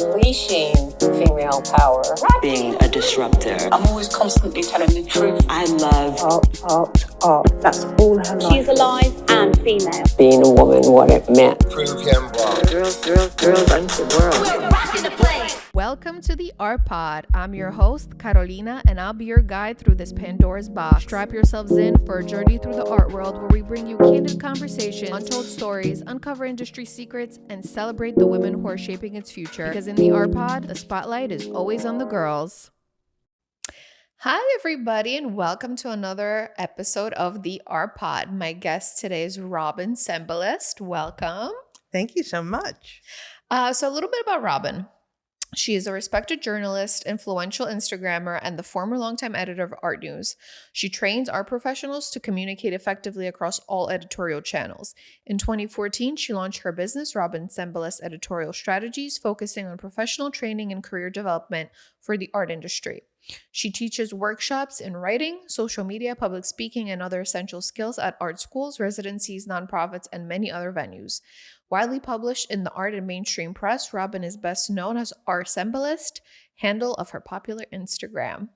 unleashing female power. Being a disruptor. I'm always constantly telling the truth. I love art. That's all her life. She's alive and female. Being a woman, what it meant. Prove him wrong. Girls run the world. We're rocking the place. Welcome to the ARTpod. I'm your host, Carolina, and I'll be your guide through this Pandora's box. Strap yourselves in for a journey through the art world where we bring you candid conversations, untold stories, uncover industry secrets, and celebrate the women who are shaping its future. Because in the ARTpod, the spotlight is always on the girls. Hi, everybody, and welcome to another episode of the ARTpod. My guest today is Robin Cembalest. Welcome. Thank you so much. So a little bit about Robin. She is a respected journalist, influential Instagrammer, and the former longtime editor of ARTnews. She trains art professionals to communicate effectively across all editorial channels. In 2014, she launched her business, Robin Cembalest Editorial Strategies, focusing on professional training and career development for the art industry. She teaches workshops in writing, social media, public speaking, and other essential skills at art schools, residencies, nonprofits, and many other venues. Widely published in the art and mainstream press, Robin is best known as Cembalest, handle of her popular Instagram.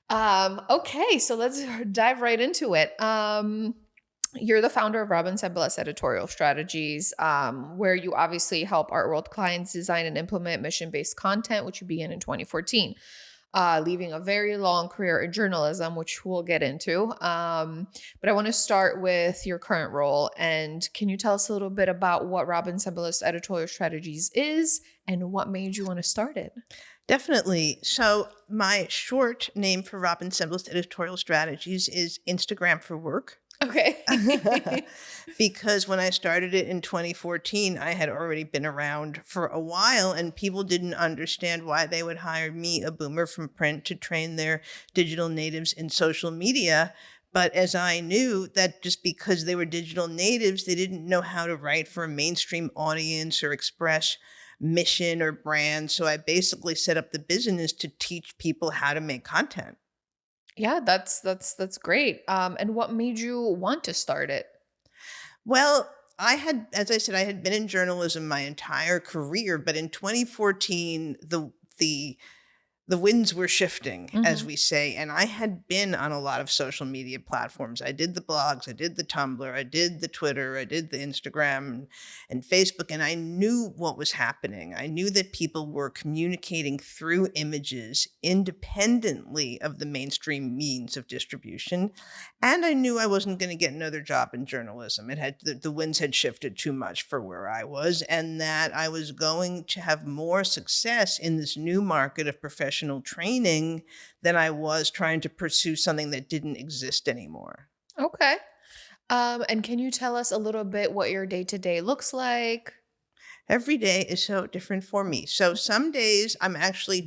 Okay, so let's dive right into it. You're the founder of Robin Cembalest Editorial Strategies, where you obviously help art world clients design and implement mission-based content, which you began in 2014. Leaving a very long career in journalism, which we'll get into. But I want to start with your current role. And can you tell us a little bit about what Robin Cembalest Editorial Strategies is and what made you want to start it? Definitely. So my short name for Robin Cembalest Editorial Strategies is Instagram for Work. Okay. Because when I started it in 2014, I had already been around for a while and people didn't understand why they would hire me, a boomer from print, to train their digital natives in social media. But as I knew that just because they were digital natives, they didn't know how to write for a mainstream audience or express mission or brand. So I basically set up the business to teach people how to make content. Yeah, that's great. And what made you want to start it? Well, as I said, I had been in journalism my entire career, but in 2014, the winds were shifting, as we say, and I had been on a lot of social media platforms. I did the blogs, I did the Tumblr, I did the Twitter, I did the Instagram and Facebook, and I knew what was happening. I knew that people were communicating through images independently of the mainstream means of distribution, and I knew I wasn't going to get another job in journalism. The winds had shifted too much for where I was, and that I was going to have more success in this new market of professional training than I was trying to pursue something that didn't exist anymore. Okay. And can you tell us a little bit what your day-to-day looks like? Every day is so different for me. So some days I'm actually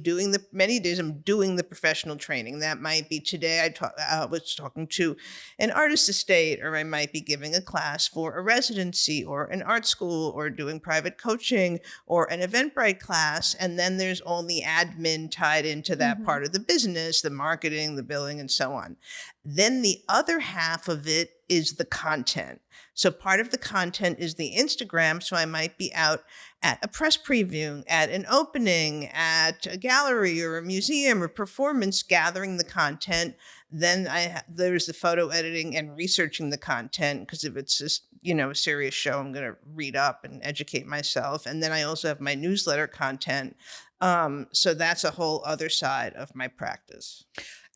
many days I'm doing the professional training. That might be today I was talking to an artist estate, or I might be giving a class for a residency or an art school, or doing private coaching or an Eventbrite class. And then there's all the admin tied into that part of the business, the marketing, the billing, and so on. Then the other half of it is the content. So part of the content is the Instagram. So I might be out at a press preview, at an opening, at a gallery or a museum or performance, gathering the content. Then there's the photo editing and researching the content, because if it's just, a serious show, I'm going to read up and educate myself. And then I also have my newsletter content. So that's a whole other side of my practice.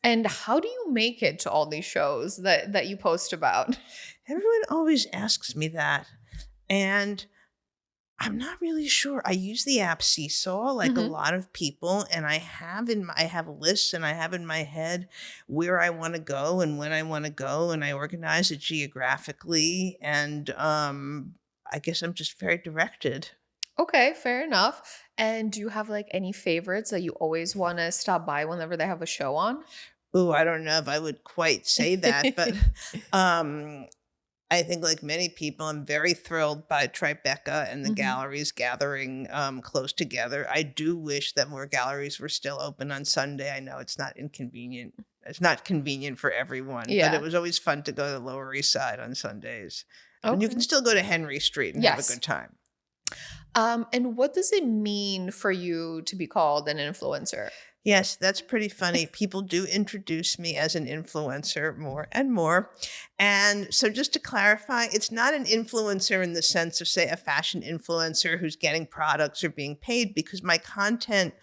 And how do you make it to all these shows that you post about? Everyone always asks me that. And I'm not really sure. I use the app Seesaw like a lot of people, and I have lists, and I have in my head where I want to go and when I want to go, and I organize it geographically. And I guess I'm just very directed. Okay, fair enough. And do you have any favorites that you always want to stop by whenever they have a show on? Oh, I don't know if I would quite say that, but I think like many people, I'm very thrilled by Tribeca and the galleries gathering close together. I do wish that more galleries were still open on Sunday. I know it's not inconvenient. It's not convenient for everyone, but it was always fun to go to the Lower East Side on Sundays. Okay. And you can still go to Henry Street and have a good time. And what does it mean for you to be called an influencer? Yes, that's pretty funny. People do introduce me as an influencer more and more. And so, just to clarify, it's not an influencer in the sense of, say, a fashion influencer who's getting products or being paid, because my content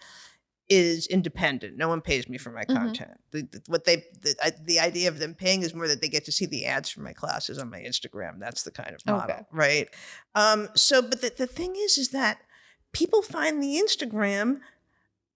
is independent. No one pays me for my Mm-hmm. content. The idea of them paying is more that they get to see the ads for my classes on my Instagram. That's the kind of model, Okay. right? But the thing is that people find the Instagram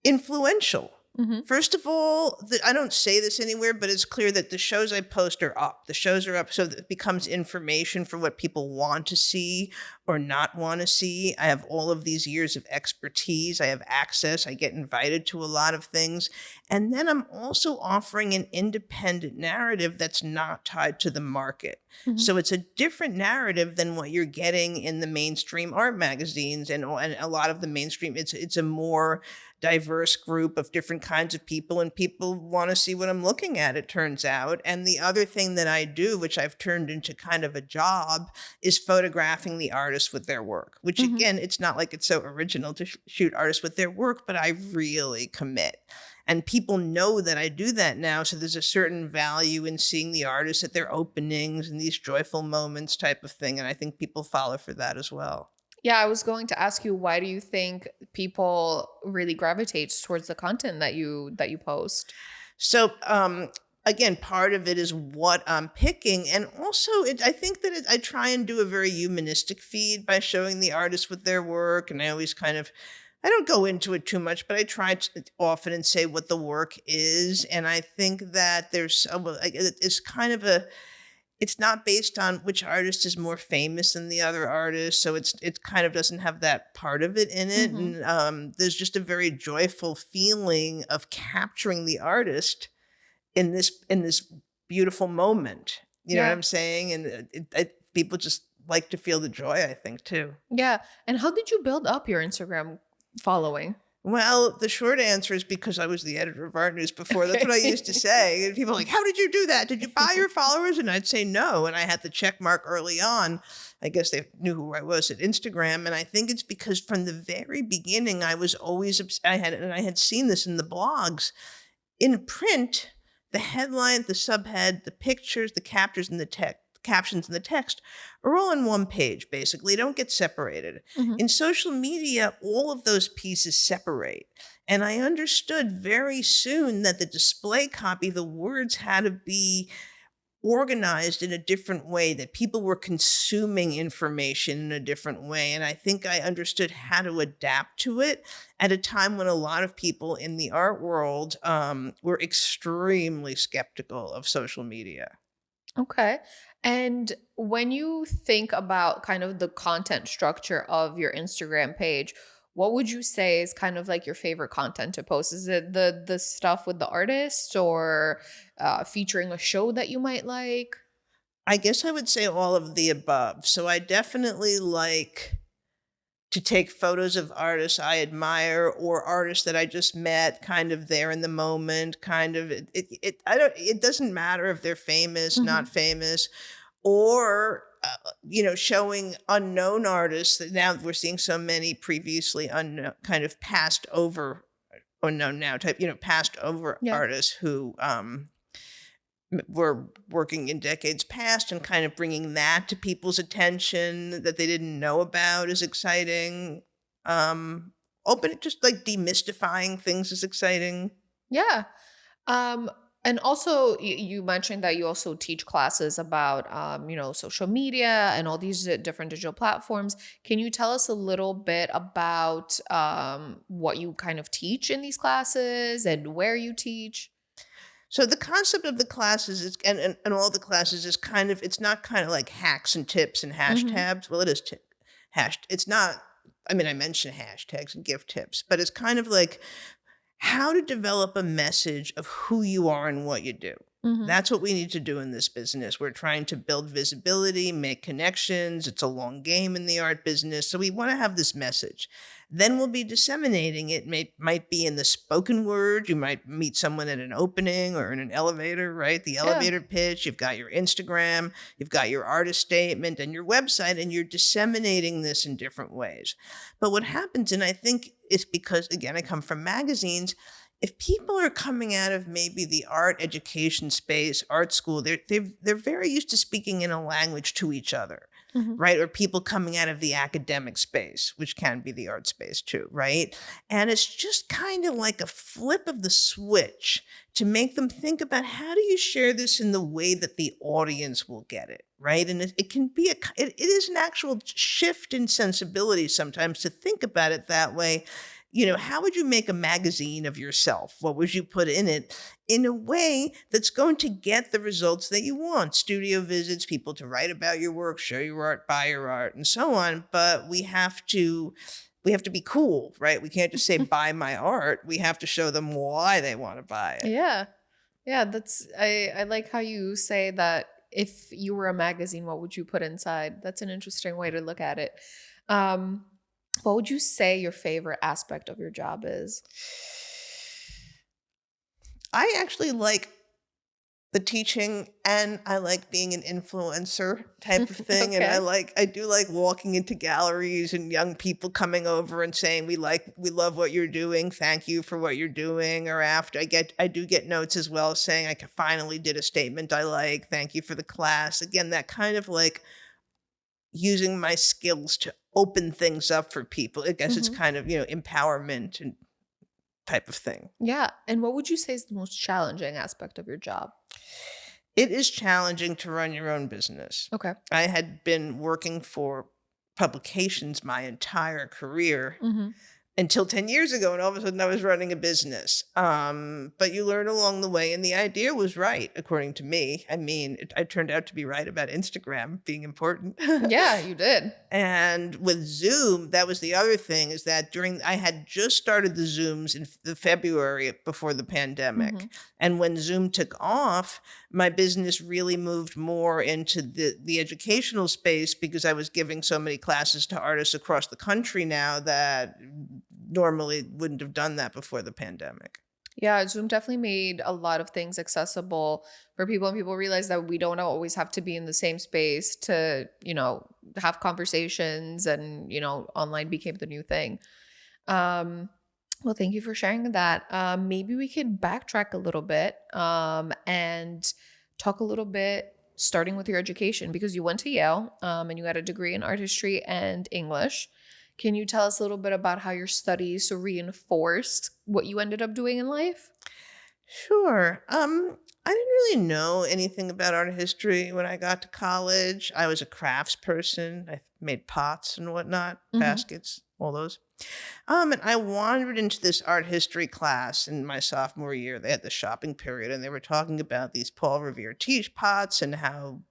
influential. Mm-hmm. First of all, I don't say this anywhere, but it's clear that the shows I post are up. The shows are up so that it becomes information for what people want to see or not want to see. I have all of these years of expertise. I have access. I get invited to a lot of things. And then I'm also offering an independent narrative that's not tied to the market. Mm-hmm. So it's a different narrative than what you're getting in the mainstream art magazines and a lot of the mainstream. It's a more diverse group of different kinds of people, and people want to see what I'm looking at, it turns out. And the other thing that I do, which I've turned into kind of a job, is photographing the artists with their work, which Mhm. again, it's not like it's so original to shoot artists with their work, but I really commit. And people know that I do that now. So there's a certain value in seeing the artists at their openings and these joyful moments type of thing. And I think people follow for that as well. Yeah, I was going to ask you, why do you think people really gravitate towards the content that you post? So again, part of it is what I'm picking. And also, I think that I try and do a very humanistic feed by showing the artists with their work. And I always I don't go into it too much, but I try to often and say what the work is. And I think that it's kind of it's not based on which artist is more famous than the other artist. So it kind of doesn't have that part of it in it. Mhm. And there's just a very joyful feeling of capturing the artist in this beautiful moment. You know what Yeah. I'm saying? And people just like to feel the joy, I think, too. Yeah. And how did you build up your Instagram following? Well, the short answer is because I was the editor of ARTnews before. That's what I used to Okay. say. And people are like, how did you do that? Did you buy your followers? And I'd say no. And I had the check mark early on. I guess they knew who I was at Instagram. And I think it's because from the very beginning, I was always, I had seen this in the blogs. In print, the headline, the subhead, the pictures, the captures, and the captions and the text are all on one page, basically. They don't get separated. Mhm. In social media, all of those pieces separate. And I understood very soon that the display copy, the words had to be organized in a different way, that people were consuming information in a different way. And I think I understood how to adapt to it at a time when a lot of people in the art world were extremely skeptical of social media. Okay. And when you think about kind of the content structure of your Instagram page, what would you say is kind of like your favorite content to post? Is it the stuff with the artist, or featuring a show that you might like? I guess I would say all of the above. So I definitely like to take photos of artists I admire or artists that I just met, kind of there in the moment, kind of it doesn't matter if they're famous, not famous, or showing unknown artists that now we're seeing so many previously unknown, kind of passed over or known now type, passed over Yeah. artists who were working in decades past, and kind of bringing that to people's attention that they didn't know about is exciting. Just like demystifying things is exciting. Yeah. And also, you mentioned that you also teach classes about, social media and all these different digital platforms. Can you tell us a little bit about what you kind of teach in these classes and where you teach? So the concept of the classes is, and all the classes is kind of, it's not kind of like hacks and tips and hashtags. Well, it is hashed. It's not, I mean, I mentioned hashtags and gift tips, but it's kind of like how to develop a message of who you are and what you do. That's what we need to do in this business. We're trying to build visibility, make connections. It's a long game in the art business. So we want to have this message. Then we'll be disseminating it. Might be in the spoken word. You might meet someone at an opening or in an elevator, right? The elevator pitch. You've got your Instagram. You've got your artist statement and your website, and you're disseminating this in different ways. But what happens, and I think it's because, again, I come from magazines, if people are coming out of maybe the art education space, art school, they're very used to speaking in a language to each other, right? Or people coming out of the academic space, which can be the art space too, right? And it's just kind of like a flip of the switch to make them think about, how do you share this in the way that the audience will get it, right? And it can be it is an actual shift in sensibility sometimes to think about it that way. How would you make a magazine of yourself? What would you put in it in a way that's going to get the results that you want? Studio visits, people to write about your work, show your art, buy your art, and so on. But we have to be cool, right? We can't just say, buy my art. We have to show them why they want to buy it. Yeah. Yeah, I like how you say that if you were a magazine, what would you put inside? That's an interesting way to look at it. What would you say your favorite aspect of your job is? I actually like the teaching, and I like being an influencer type of thing. Okay. And I do like walking into galleries and young people coming over and saying, we love what you're doing. Thank you for what you're doing. Or after I do get notes as well saying, I finally did a statement I like. Thank you for the class. Again, that kind of like using my skills to open things up for people. I guess it's kind of, empowerment and type of thing. Yeah. And what would you say is the most challenging aspect of your job? It is challenging to run your own business. Okay. I had been working for publications my entire career until 10 years ago, and all of a sudden I was running a business. But you learn along the way, and the idea was right, according to me. I mean, I turned out to be right about Instagram being important. Yeah, you did. And with Zoom, that was the other thing, is that I had just started the Zooms in the February before the pandemic. And when Zoom took off, my business really moved more into the educational space, because I was giving so many classes to artists across the country now that normally wouldn't have done that before the pandemic. Yeah, Zoom definitely made a lot of things accessible for people, and people realize that we don't always have to be in the same space to, have conversations, and, online became the new thing. Well, thank you for sharing that. Maybe we could backtrack a little bit and talk a little bit starting with your education, because you went to Yale and you had a degree in art history and English. Can you tell us a little bit about how your studies reinforced what you ended up doing in life? Sure. I didn't really know anything about art history when I got to college. I was a crafts person. I made pots and whatnot, baskets, all those. And I wandered into this art history class in my sophomore year. They had the shopping period, and they were talking about these Paul Revere teapots and how,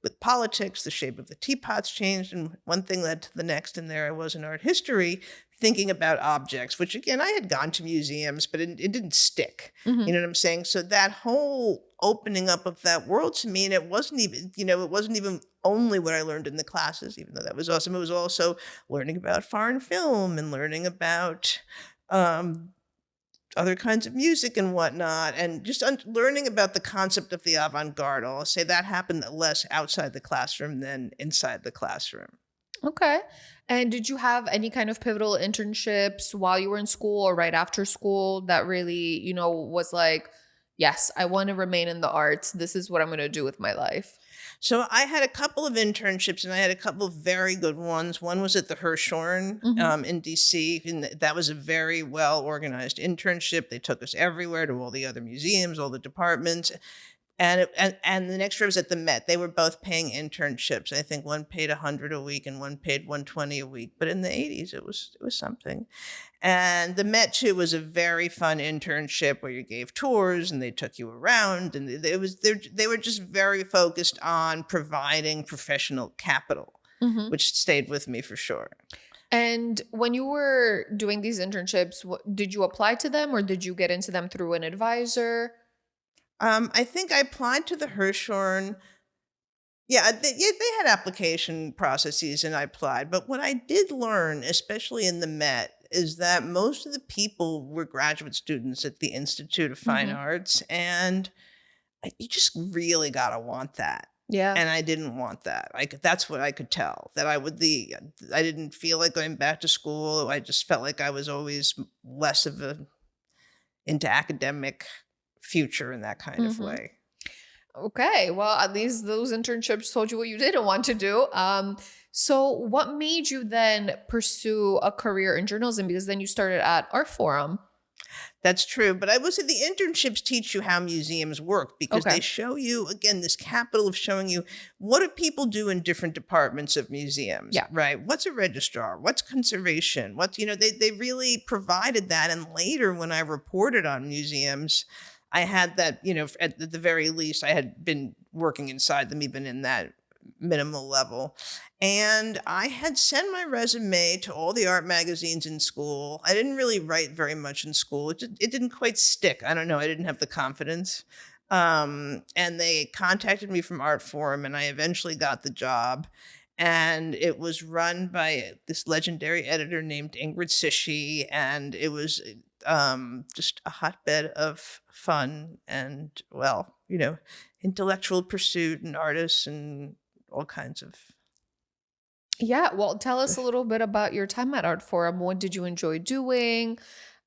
with politics, the shape of the teapots changed, and one thing led to the next. And there I was in art history thinking about objects, which, again, I had gone to museums, but it didn't stick. You know what I'm saying? So that whole opening up of that world to me, and it wasn't even only what I learned in the classes, even though that was awesome. It was also learning about foreign film and learning about other kinds of music and whatnot, and just learning about the concept of the avant-garde. I'll say that happened less outside the classroom than inside the classroom. Okay. And did you have any kind of pivotal internships while you were in school or right after school that really, was like, yes, I want to remain in the arts. This is what I'm going to do with my life? So I had a couple of internships, and I had a couple of very good ones. One was at the Hirshhorn in DC, and that was a very well-organized internship. They took us everywhere, to all the other museums, all the departments. And the next year was at the Met. They were both paying internships. I think one paid $100 a week and one paid $120 a week. But in the 80s, it was something. And the Met too was a very fun internship where you gave tours and they took you around, and they were just very focused on providing professional capital, which stayed with me for sure. And when you were doing these internships, did you apply to them, or did you get into them through an advisor? I think I applied to the Hirshhorn. Yeah, they had application processes and I applied. But what I did learn, especially in the Met, is that most of the people were graduate students at the Institute of Fine Arts. And you just really got to want that. Yeah. And I didn't want that. That's what I could tell, that I didn't feel like going back to school. I just felt like I was always less of a into academic future in that kind of way. Okay, well, at least those internships told you what you didn't want to do. So what made you then pursue a career in journalism? Because then you started at Art Forum. That's true. But I would say the internships teach you how museums work because Okay. they show you, again, this capital of showing you what do people do in different departments of museums, Yeah. right? What's a registrar? What's conservation? They really provided that. And later when I reported on museums, I had that, at the very least, I had been working inside them, even in that minimal level. And I had sent my resume to all the art magazines in school. I didn't really write very much in school. It didn't quite stick. I don't know. I didn't have the confidence. And they contacted me from Art Forum, and I eventually got the job. And it was run by this legendary editor named Ingrid Sishi, and it was just a hotbed of fun and, well, intellectual pursuit and artists and all kinds of. Yeah, well, tell us a little bit about your time at Art Forum. What did you enjoy doing?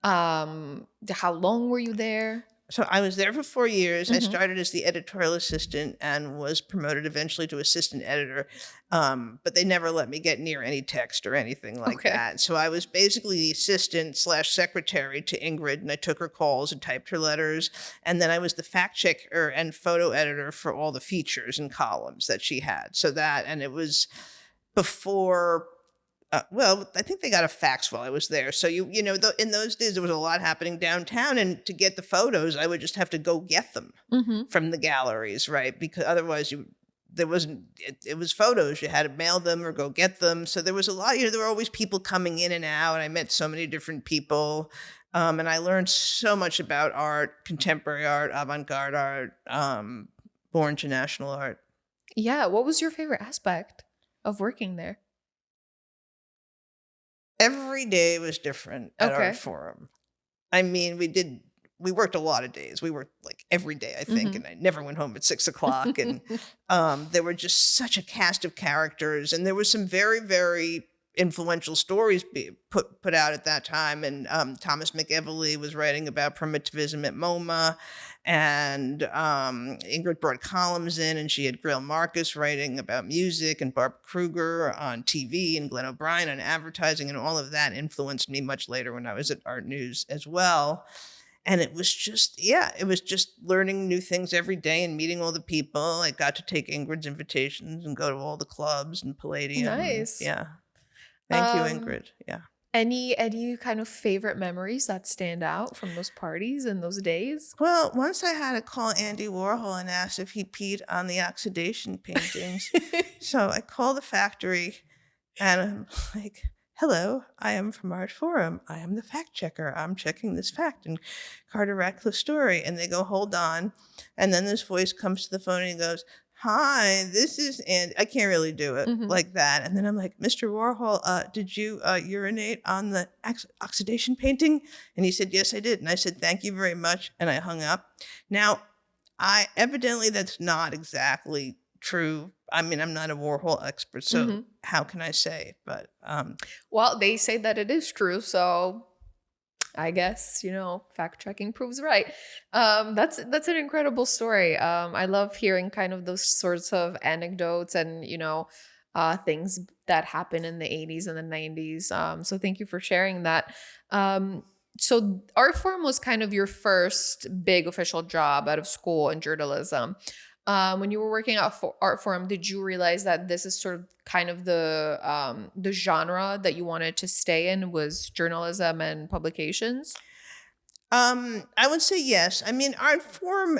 How long were you there? So I was there for 4 years. I Mhm. started as the editorial assistant and was promoted eventually to assistant editor. But they never let me get near any text or anything like Okay. that. So I was basically the assistant / secretary to Ingrid, and I took her calls and typed her letters. And then I was the fact checker and photo editor for all the features and columns that she had. And it was before. Well, I think they got a fax while I was there. So in those days there was a lot happening downtown, and to get the photos, I would just have to go get them Mm-hmm. from the galleries, right? Because otherwise there wasn't. It was photos. You had to mail them or go get them. So there was a lot. There were always people coming in and out. And I met so many different people, and I learned so much about art, contemporary art, avant-garde art, more international art. Yeah, what was your favorite aspect of working there? Every day was different at Okay. Art Forum. I mean, we worked a lot of days. We worked like every day, I think, and I never went home at 6:00. And there were just such a cast of characters, and there were some very, very influential stories put out at that time. And Thomas McEvely was writing about primitivism at MoMA, and Ingrid brought columns in, and she had Grail Marcus writing about music, and Barbara Kruger on TV, and Glenn O'Brien on advertising, and all of that influenced me much later when I was at ARTnews as well. And it was just learning new things every day and meeting all the people. I got to take Ingrid's invitations and go to all the clubs and Palladium. Nice. Yeah. Thank you, Um, Ingrid. Yeah. Any kind of favorite memories that stand out from those parties and those days? Well, once I had to call Andy Warhol and ask if he peed on the oxidation paintings. So I called the factory and I'm like, hello, I am from Art Forum. I am the fact checker. I'm checking this fact in Carter Radcliffe's story. And they go, hold on. And then this voice comes to the phone and he goes, hi, this is Andy. I can't really do it like that. And then I'm like, Mr. Warhol, did you urinate on the oxidation painting? And he said, yes, I did. And I said, thank you very much. And I hung up. Now, evidently that's not exactly true. I mean, I'm not a Warhol expert, so how can I say? But Well, they say that it is true, so I guess, fact checking proves right. That's an incredible story. I love hearing kind of those sorts of anecdotes and, things that happened in the 80s and the 90s. So thank you for sharing that. So Art Forum was kind of your first big official job out of school in journalism. When you were working at Art Forum, did you realize that this is sort of kind of the genre that you wanted to stay in was journalism and publications? I would say yes. I mean, Art Forum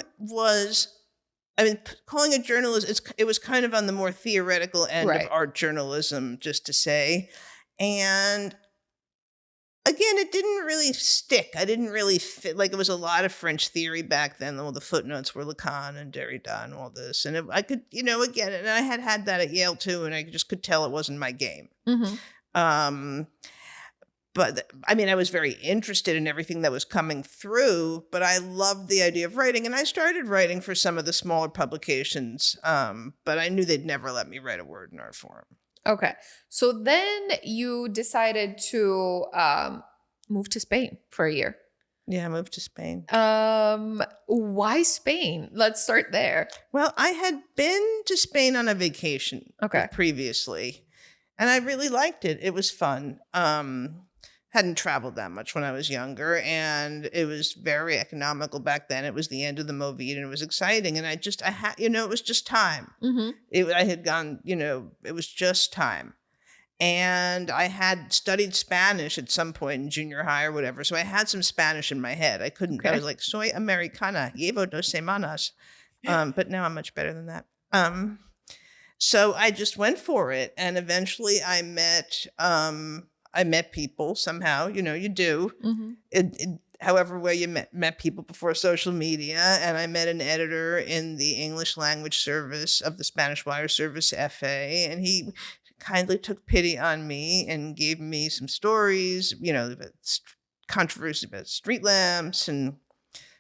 calling it journalism, it was kind of on the more theoretical end Right. of art journalism, just to say. And Again, it didn't really stick. I didn't really fit. Like, it was a lot of French theory back then. All the footnotes were Lacan and Derrida and all this. And I could, again, and I had that at Yale too, and I just could tell it wasn't my game. Mm-hmm. But I mean, I was very interested in everything that was coming through, but I loved the idea of writing. And I started writing for some of the smaller publications, but I knew they'd never let me write a word in art form. Okay. So then you decided to move to Spain for a year. Yeah, I moved to Spain. Why Spain? Let's start there. Well, I had been to Spain on a vacation previously, and I really liked it. It was fun. Hadn't traveled that much when I was younger, and it was very economical back then. It was the end of the Movida, and it was exciting. And it was just time. Mm-hmm. I had gone, it was just time. And I had studied Spanish at some point in junior high or whatever. So I had some Spanish in my head. I was like, soy americana, llevo 2 semanas. But now I'm much better than that. So I just went for it. And eventually I met people somehow, you do. Mm-hmm. However way you met people before social media. And I met an editor in the English language service of the Spanish wire service, FA. And he kindly took pity on me and gave me some stories, about controversy about street lamps, and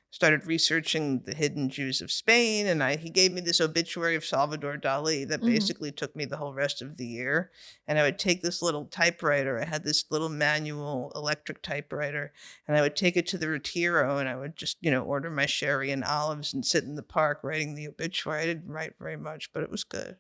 started researching the hidden Jews of Spain. And he gave me this obituary of Salvador Dali that basically took me the whole rest of the year. And I would take this little typewriter. I had this little manual electric typewriter, and I would take it to the Retiro, and I would just, order my sherry and olives and sit in the park writing the obituary. I didn't write very much, but it was good.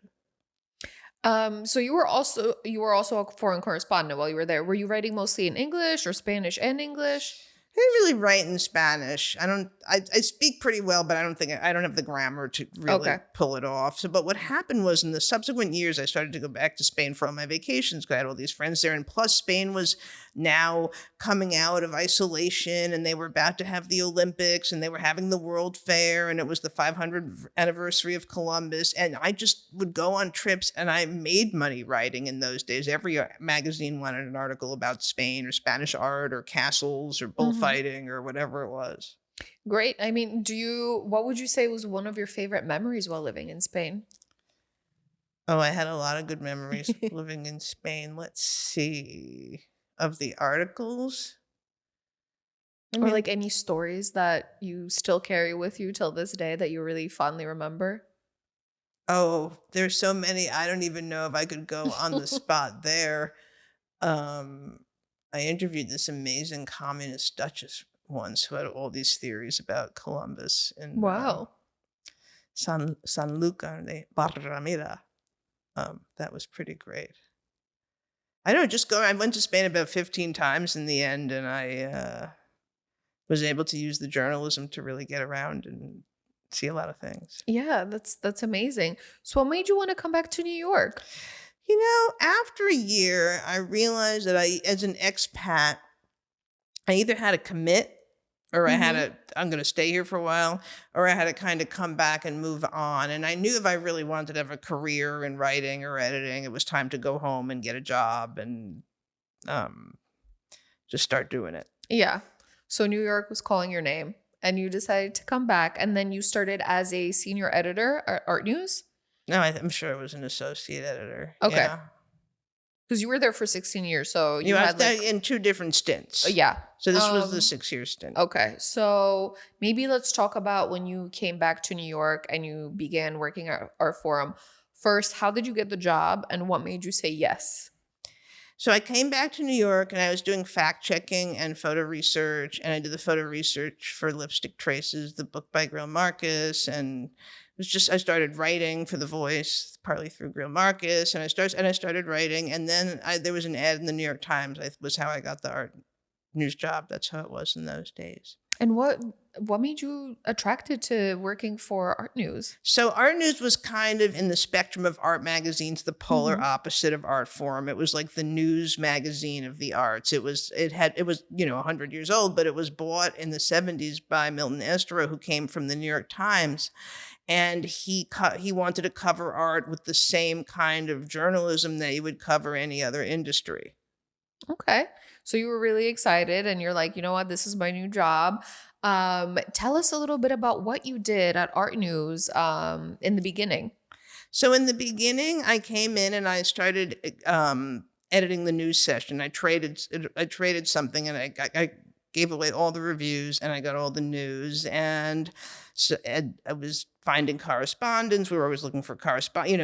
So you were also a foreign correspondent while you were there. Were you writing mostly in English or Spanish and English? I didn't really write in Spanish. I speak pretty well, but I don't have the grammar to really pull it off. So, but what happened was in the subsequent years, I started to go back to Spain for all my vacations because I had all these friends there. And plus Spain was now coming out of isolation, and they were about to have the Olympics, and they were having the World Fair, and it was the 500th anniversary of Columbus. And I just would go on trips, and I made money writing in those days. Every magazine wanted an article about Spain or Spanish art or castles or bullfighting or whatever it was. Great. I mean, what would you say was one of your favorite memories while living in Spain? Oh, I had a lot of good memories living in Spain. Let's see. Of the articles? Or like any stories that you still carry with you till this day that you really fondly remember? Oh, there's so many. I don't even know if I could go on the spot there. I interviewed this amazing communist duchess once who had all these theories about Columbus and Wow. San Luca de Barrameda. That was pretty great. I went to Spain about 15 times in the end, and I was able to use the journalism to really get around and see a lot of things. Yeah, that's amazing. So what made you want to come back to New York? After a year, I realized that as an expat, I either had to commit, or I'm going to stay here for a while, or I had to kind of come back and move on. And I knew if I really wanted to have a career in writing or editing, it was time to go home and get a job and just start doing it. Yeah. So New York was calling your name, and you decided to come back, and then you started as a senior editor at ARTnews? No, I'm sure it was an associate editor. Okay. Yeah. Because you were there for 16 years, so you had in 2 different stints. Yeah. So this was the 6-year stint. Okay. So maybe let's talk about when you came back to New York and you began working at Art Forum. First, how did you get the job, and what made you say yes? So I came back to New York, and I was doing fact checking and photo research, and I did the photo research for Lipstick Traces, the book by Greil Marcus, and I started writing for The Voice, partly through Greil Marcus, and I started writing, and then there was an ad in the New York Times. Was how I got the art news job. That's how it was in those days. And what made you attracted to working for ARTnews? So ARTnews was kind of in the spectrum of art magazines, the polar opposite of Art Forum. It was like the news magazine of the arts. It was 100 years old, but it was bought in the 70s by Milton Estero, who came from the New York Times. And he wanted to cover art with the same kind of journalism that he would cover any other industry. Okay. So you were really excited and you're like, you know what, this is my new job. Tell us a little bit about what you did at Art News in the beginning. So in the beginning, I came in and I started editing the news session. I traded something, and I gave away all the reviews, and I got all the news. And so I was finding correspondence. We were always looking for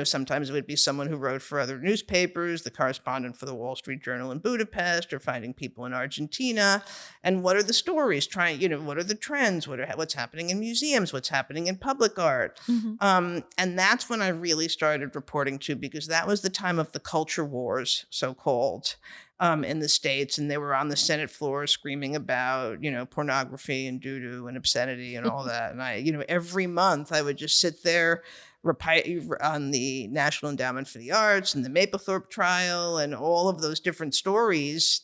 sometimes it would be someone who wrote for other newspapers, the correspondent for the Wall Street Journal in Budapest, or finding people in Argentina. And what are the stories? What are the trends? What's happening in museums? What's happening in public art? And that's when I really started reporting too, because that was the time of the culture wars, so-called, in the States. And they were on the Senate floor screaming about, pornography and doo-doo and obscenity and all that. And I, every month I would just sit there on the National Endowment for the Arts and the Mapplethorpe trial and all of those different stories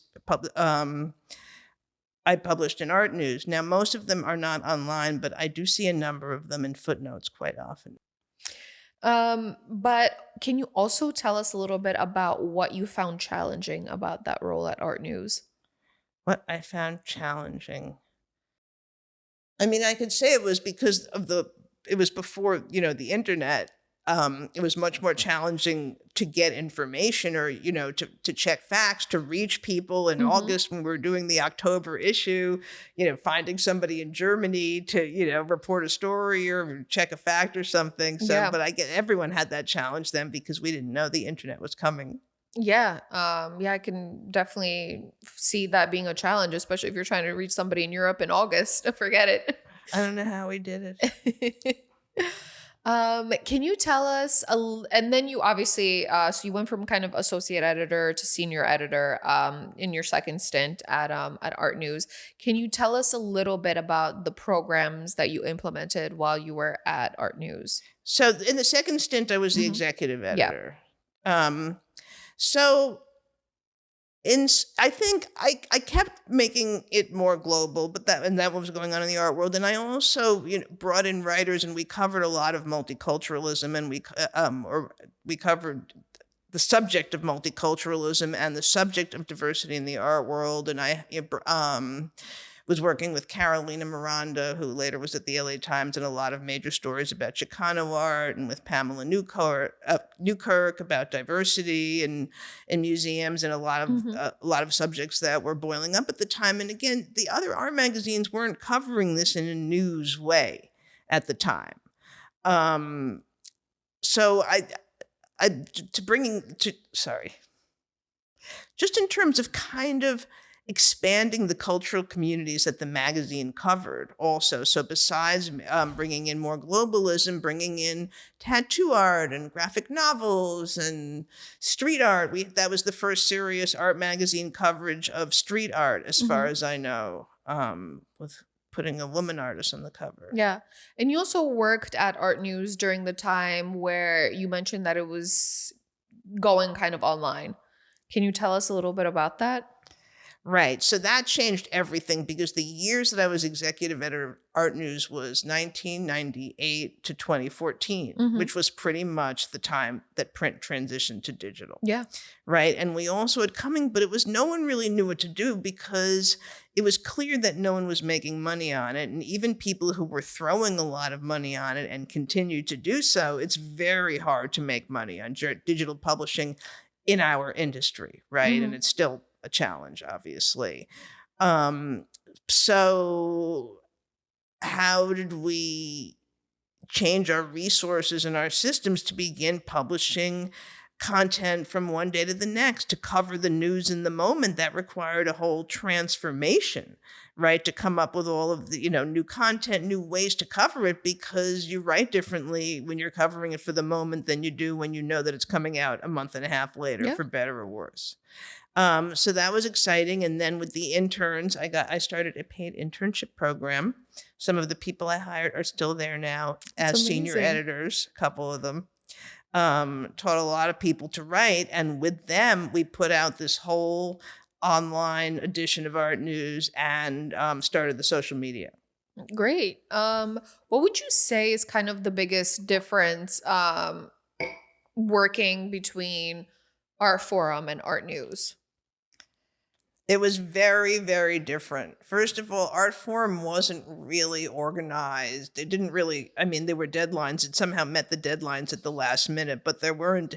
I published in Art News. Now, most of them are not online, but I do see a number of them in footnotes quite often. But can you also tell us a little bit about what you found challenging about that role at Art News? What I found challenging. I mean, I could say it was because it was before, the internet. It was much more challenging to get information or, to check facts, to reach people. In August, when we were doing the October issue, finding somebody in Germany to, report a story or check a fact or something. So, Yeah. but everyone had that challenge then because we didn't know the internet was coming. Yeah. I can definitely see that being a challenge, especially if you're trying to reach somebody in Europe in August. Forget it. I don't know how we did it. Can you tell us, and then you obviously, so you went from kind of associate editor to senior editor in your second stint at Art News. Can you tell us a little bit about the programs that you implemented while you were at Art News? So in the second stint, I was the executive editor. I think I kept making it more global, but that was going on in the art world. And I also, brought in writers, and we covered a lot of multiculturalism, and we covered the subject of multiculturalism and the subject of diversity in the art world. And I was working with Carolina Miranda, who later was at the LA Times, and a lot of major stories about Chicano art, and with Pamela Newkirk about diversity and in museums, and a lot of subjects that were boiling up at the time. And again, the other art magazines weren't covering this in a news way at the time. So just in terms of kind of expanding the cultural communities that the magazine covered also. So besides bringing in more globalism, bringing in tattoo art and graphic novels and street art, that was the first serious art magazine coverage of street art, as far as I know, with putting a woman artist on the cover. Yeah. And you also worked at Art News during the time where you mentioned that it was going kind of online. Can you tell us a little bit about that? Right. So that changed everything, because the years that I was executive editor of Art News was 1998 to 2014, which was pretty much the time that print transitioned to digital. Yeah. Right. And we also had coming, but no one really knew what to do, because it was clear that no one was making money on it. And even people who were throwing a lot of money on it and continued to do so, it's very hard to make money on digital publishing in our industry. Right. And it's still a challenge, obviously. So how did we change our resources and our systems to begin publishing content from one day to the next to cover the news in the moment? That required a whole transformation, right? To come up with all of the, new content, new ways to cover it, because you write differently when you're covering it for the moment than you do when you know that it's coming out a month and a half later, for better or worse. So that was exciting. And then with the interns, I started a paid internship program. Some of the people I hired are still there now as senior editors, a couple of them. Taught a lot of people to write. And with them, we put out this whole online edition of Art News and started the social media. Great. What would you say is kind of the biggest difference working between Art Forum and Art News? It was very, very different. First of all, art forum wasn't really organized. It didn't really, I mean, there were deadlines. It somehow met the deadlines at the last minute, but there weren't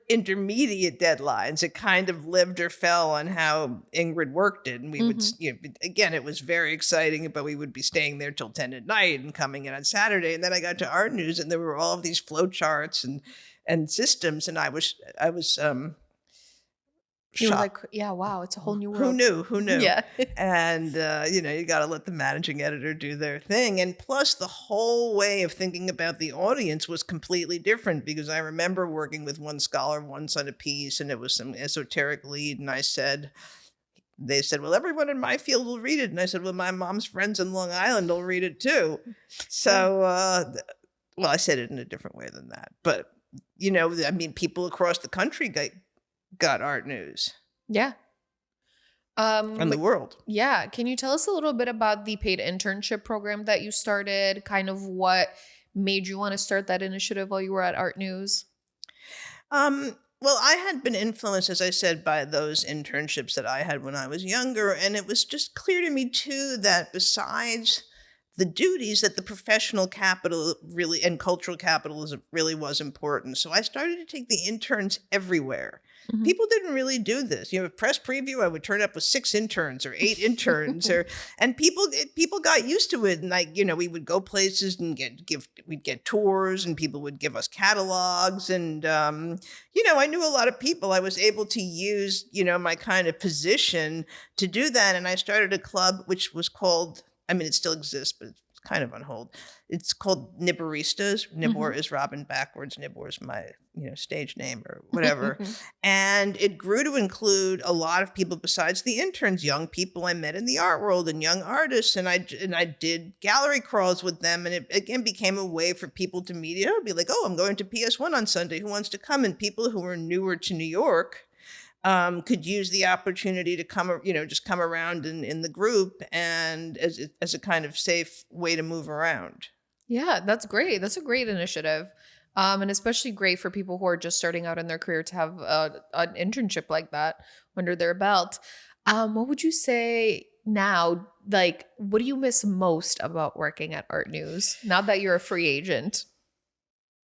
intermediate deadlines. It kind of lived or fell on how Ingrid worked it. And we would, again, it was very exciting, but we would be staying there till 10 at night and coming in on Saturday. And then I got to ARTnews and there were all of these flow charts and systems. And I was You were shocked. like, yeah, wow, it's a whole new world. Who knew? Who knew? Yeah. And, you got to let the managing editor do their thing. And plus, the whole way of thinking about the audience was completely different because I remember working with one scholar once on a piece and it was some esoteric lead. And they said, well, everyone in my field will read it. And I said, well, my mom's friends in Long Island will read it too. So, well, I said it in a different way than that. But, I mean, people across the country got ARTnews Yeah. and the world. Yeah. Can you tell us a little bit about the paid internship program that you started? Kind of what made you want to start that initiative while you were at ARTnews? Well, I had been influenced, as I said, by those internships that I had when I was younger. And it was just clear to me, too, that besides the duties that the professional capital really and cultural capitalism really was important. So I started to take the interns everywhere. Mhm. People didn't really do this. Press preview, I would turn up with 6 interns or 8 interns, and people got used to it. And we would go places and we'd get tours, and people would give us catalogs. And I knew a lot of people. I was able to use my kind of position to do that. And I started a club which was called. I mean, it still exists, but it's kind of on hold. It's called Nibboristas. Nibbor is Robin backwards. Nibbor is my, stage name or whatever. And it grew to include a lot of people besides the interns, young people I met in the art world and young artists. And I did gallery crawls with them. And it again became a way for people to meet. It would be like, oh, I'm going to PS1 on Sunday. Who wants to come? And people who were newer to New York could use the opportunity to come, just come around in the group and as a kind of safe way to move around. Yeah, that's great. That's a great initiative. And especially great for people who are just starting out in their career to have an internship like that under their belt. What would you say now? Like, what do you miss most about working at ARTnews now that you're a free agent?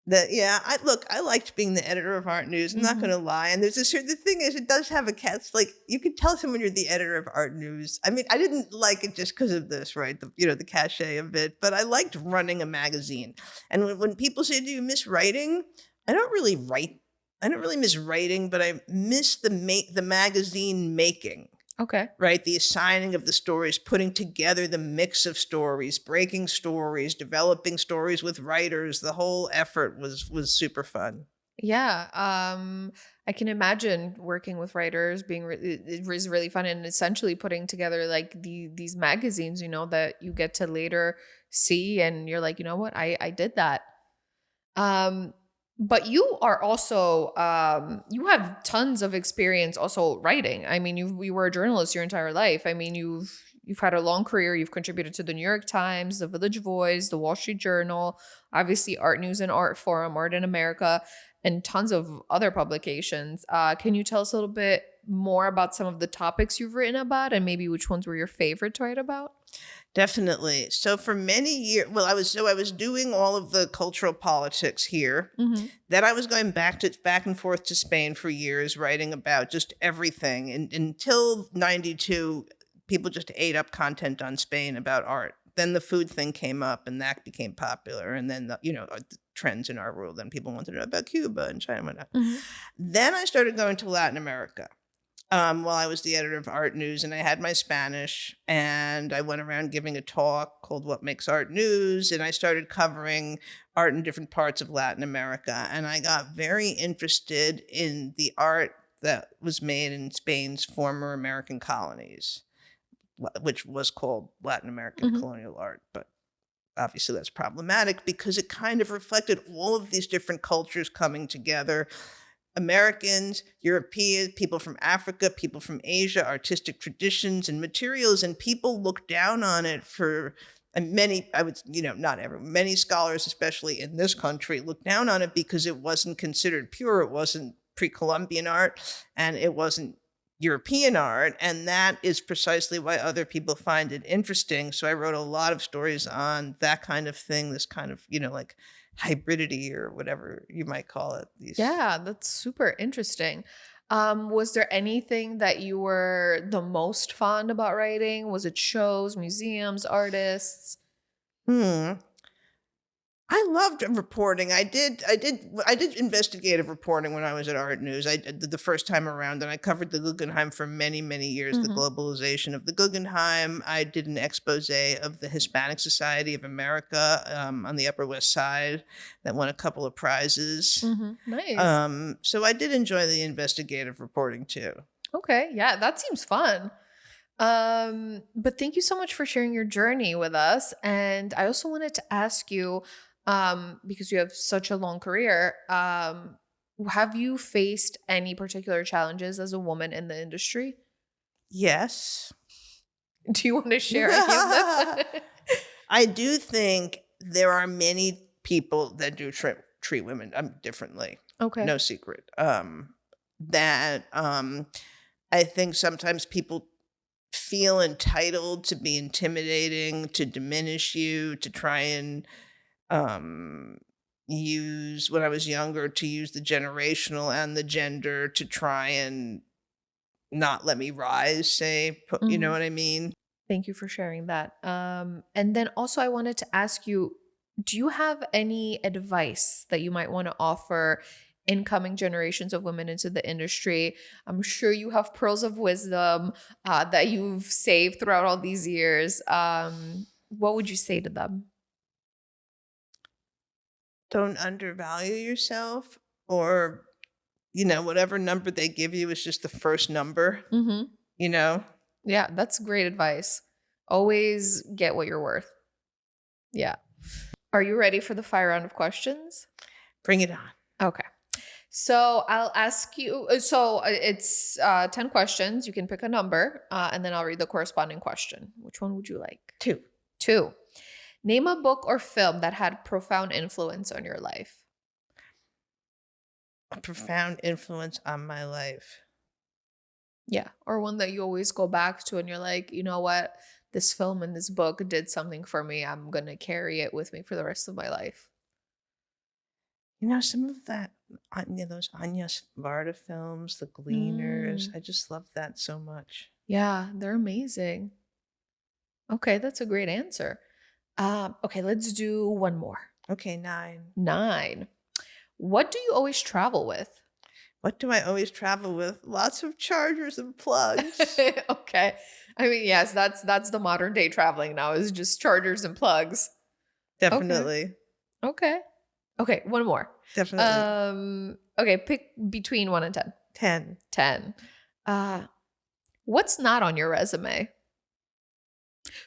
I liked being the editor of ARTnews. I'm not going to lie. And the thing is, it does have a catch. Like, you can tell someone you're the editor of ARTnews. I mean, I didn't like it just because of this, right? The cachet of it. But I liked running a magazine. And when people say, do you miss writing? I don't really write. I don't really miss writing, but I miss the magazine making. Okay. Right? The assigning of the stories, putting together the mix of stories, breaking stories, developing stories with writers. The whole effort was super fun. Yeah. I can imagine working with writers it was really fun and essentially putting together like these magazines, that you get to later see and you're like, you know what? I did that. But you are also, you have tons of experience also writing. I mean, you were a journalist your entire life. I mean, you've had a long career. You've contributed to the New York Times, the Village Voice, the Wall Street Journal, obviously ARTnews and Art Forum, Art in America, and tons of other publications. Can you tell us a little bit more about some of the topics you've written about and maybe which ones were your favorite to write about? Definitely. So for many years, I was doing all of the cultural politics here. Mm-hmm. Then I was going back and forth to Spain for years, writing about just everything. And until 92, people just ate up content on Spain about art. Then the food thing came up and that became popular. And then, the trends in our world, then people wanted to know about Cuba and China and whatnot. Mm-hmm. Then I started going to Latin America. While I was the editor of ARTnews, and I had my Spanish, and I went around giving a talk called What Makes Art News, and I started covering art in different parts of Latin America, and I got very interested in the art that was made in Spain's former American colonies, which was called Latin American colonial art, but obviously that's problematic because it kind of reflected all of these different cultures coming together. Americans, Europeans, people from Africa, people from Asia, artistic traditions and materials, and people look down on it many scholars, especially in this country, look down on it because it wasn't considered pure. It wasn't pre-Columbian art, and it wasn't European art, and that is precisely why other people find it interesting. So I wrote a lot of stories on that kind of thing, this kind of, like hybridity or whatever you might call it. Yeah, that's super interesting. Was there anything that you were the most fond about writing? Was it shows, museums, artists? Hmm. I loved reporting. I did investigative reporting when I was at ARTnews. I did the first time around, and I covered the Guggenheim for many, many years, the globalization of the Guggenheim. I did an expose of the Hispanic Society of America on the Upper West Side that won a couple of prizes. Nice. So I did enjoy the investigative reporting too. Okay, yeah, that seems fun. But thank you so much for sharing your journey with us. And I also wanted to ask you, because you have such a long career, have you faced any particular challenges as a woman in the industry? Yes. Do you want to share any of them? I do think there are many people that do treat women differently. Okay. No secret. That I think sometimes people feel entitled to be intimidating, to diminish you, to try and use, when I was younger, to use the generational and the gender to try and not let me rise, say, you know what I mean? Thank you for sharing that. And then also I wanted to ask you, do you have any advice that you might want to offer incoming generations of women into the industry? I'm sure you have pearls of wisdom that you've saved throughout all these years. What would you say to them? Don't undervalue yourself, or, whatever number they give you is just the first number, Yeah, that's great advice. Always get what you're worth. Yeah. Are you ready for the fire round of questions? Bring it on. Okay. So I'll ask you, it's 10 questions. You can pick a number, and then I'll read the corresponding question. Which one would you like? 2. 2. Name a book or film that had profound influence on your life. A profound influence on my life. Yeah. Or one that you always go back to and you're like, you know what? This film and this book did something for me. I'm going to carry it with me for the rest of my life. Some of that, those Anya Varda films, The Gleaners, I just love that so much. Yeah, they're amazing. Okay, that's a great answer. Okay, let's do one more. Okay, 9. 9. What do you always travel with? What do I always travel with? Lots of chargers and plugs. Okay. I mean, yes, that's the modern day traveling now, is just chargers and plugs. Definitely. Okay. Okay, one more. Definitely. Okay, pick between 1 and 10. 10. 10. What's not on your resume?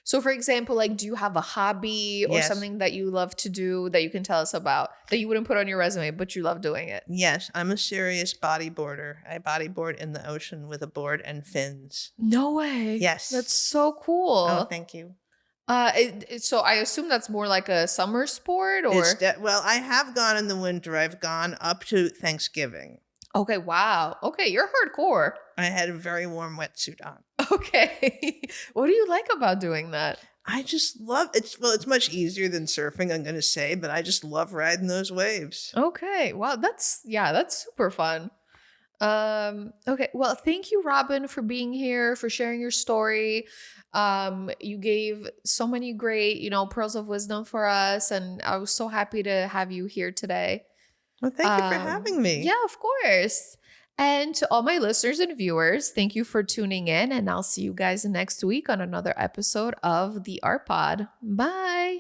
So, for example, like, do you have a hobby or something that you love to do that you can tell us about that you wouldn't put on your resume, but you love doing it? Yes, I'm a serious bodyboarder. I bodyboard in the ocean with a board and fins. No way. Yes. That's so cool. Oh, thank you. So I assume that's more like a summer sport, or? Well, I have gone in the winter. I've gone up to Thanksgiving. Okay, wow. Okay, you're hardcore. I had a very warm wetsuit on. Okay. What do you like about doing that? I just love it. Well, it's much easier than surfing, I'm going to say, but I just love riding those waves. Okay. Wow, that's super fun. Okay. Well, thank you, Robin, for being here, for sharing your story. You gave so many great, pearls of wisdom for us, and I was so happy to have you here today. Well, thank you for having me. Yeah, of course. And to all my listeners and viewers, thank you for tuning in, and I'll see you guys next week on another episode of the Art Pod. Bye.